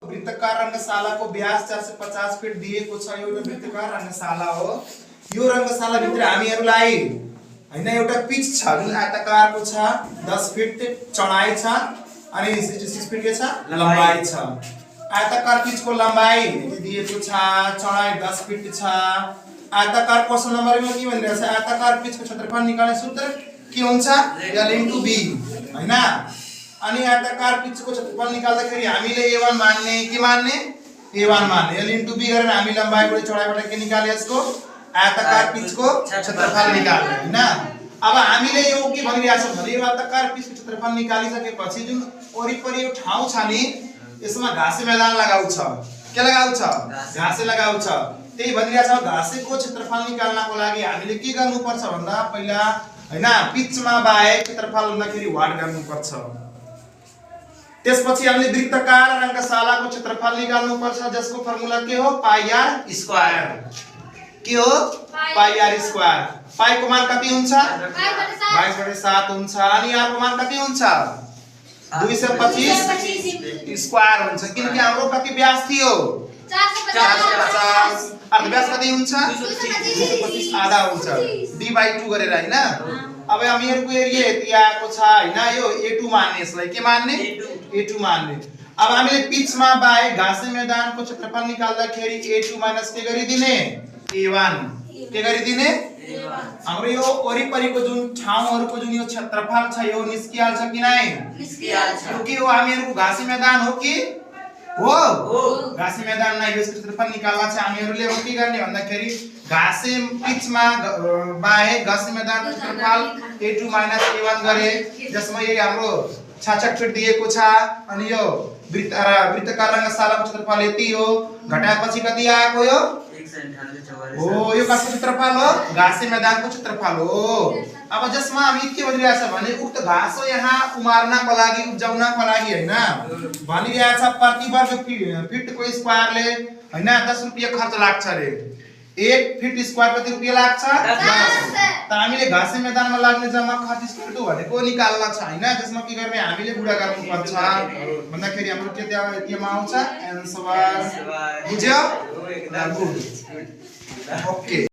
वृत्ताकार रंगशालाको व्यास 450 फिट दिएको छ। एउटा वृत्ताकार रंगशाला हो। यो रंगशाला भित्र हामीहरुलाई हैन एउटा पिच छ जुन आयताकारको छ, 10 फिट चौडाइ छ अनि 66 फिट के छ लम्बाइ छ। आयताकार पिचको लम्बाइ दिएको छ, चौडाइ 10 फिट छ। आयताकार क्वेशन नम्बरमा के भनिरहेको छ? आयताकार पिचको क्षेत्रफल निकाल्ने सूत्र के हुन्छ? L * B हैन। अनि आयताकार पिचको क्षेत्रफल निकाल्दाखेरि हामीले A1 मान्ने के मान्ने? A1 मान्ने। L * B गरेर हामी लम्बाइ बढी चौडाइबाट के निकाले यसको आयताकार पिचको क्षेत्रफल निकाल्ने हैन। अब हामीले यो के भनिरहेछ भने यो आयताकार पिचको क्षेत्रफल निकालिसकेपछि जुन वरिपरि यो ठाउँ छ नि यसमा घाँसे मैदान लगाउँछ। के लगाउँछ? घाँसे लगाउँछ। त्यही भनिरहेछ घाँसेको क्षेत्रफल निकाल्नको लागि हामीले के गर्नुपर्छ भन्दा पहिला हैन पिचमा बाहेक क्षेत्रफल भन्दाखेरि वाट गर्नुपर्छ। त्यसपछि हामीले वृत्ताकार रंगशालाको क्षेत्रफल निकाल्नुपर्छ जसको फर्मुला के हो? πr²। के हो? πr²। पाइ को मान कति हुन्छ? 22/7 हुन्छ। अनि r को मान कति हुन्छ? 225 स्क्वायर हुन्छ किनकि हाम्रो कति व्यास थियो? 450। अर्धव्यास कति हुन्छ? 225 आधा हुन्छ d/2 गरेर हैन। अब हामीहरुको एरिया यति आएको छ हैन। यो A2 मान्ने यसलाई के मान्ने? A2 मान्ने। अब हामीले पिचमा बाहेक घाँसे मैदानको क्षेत्रफल निकाल्दाखेरि A2 माइनस के गरिदिने? A1 के गरिदिने? हाम्रो यो वरिपरिको जुन ठाउँहरुको जुन यो क्षेत्रफल छ यो निस्किहाल्छ कि नै? निस्किहाल्छ। यो के हो? हामीहरुको घाँसे मैदान हो कि हो? घाँसे मैदान नै यो क्षेत्रफल निकाल्न छ हामीहरुले। अब के गर्ने भन्दाखेरि घाँसे पिचमा बाहेक घाँसे मैदानको क्षेत्रफल A2 माइनस A1 गरे जसमा यो हाम्रो 66 फिट दिएको छ। अनि यो वृत्ताकार रंगशालाको क्षेत्रफल यति हो। घटाएपछि कति आएको यो? 198 हो। यो कसको क्षेत्रफल हो? घाँसे मैदानको क्षेत्रफल हो। अब जसमा हामी के भनिरहेछ भने उक्त घाँस यहाँ उमार्नको लागि उब्जाउनको लागि हैन भनिरहेछ प्रति वर्ग फिटको स्क्वायरले हैन 10 रुपैयाँ खर्च लाग्छ रे। 1 फिट स्क्वायर कति रुपैयाँ लाग्छ? 10। त हामीले घाँसे मैदानमा लाग्ने जम्मा खर्च स्क्वायर भनेको निकाल्न छ हैन। जसमा के गर्ने हामीले गुणा गर्नुपर्छ भन्दाखेरि हाम्रो के त्यहाँ आउँछ? एन्सर बुझ्यो? गुड। ओके।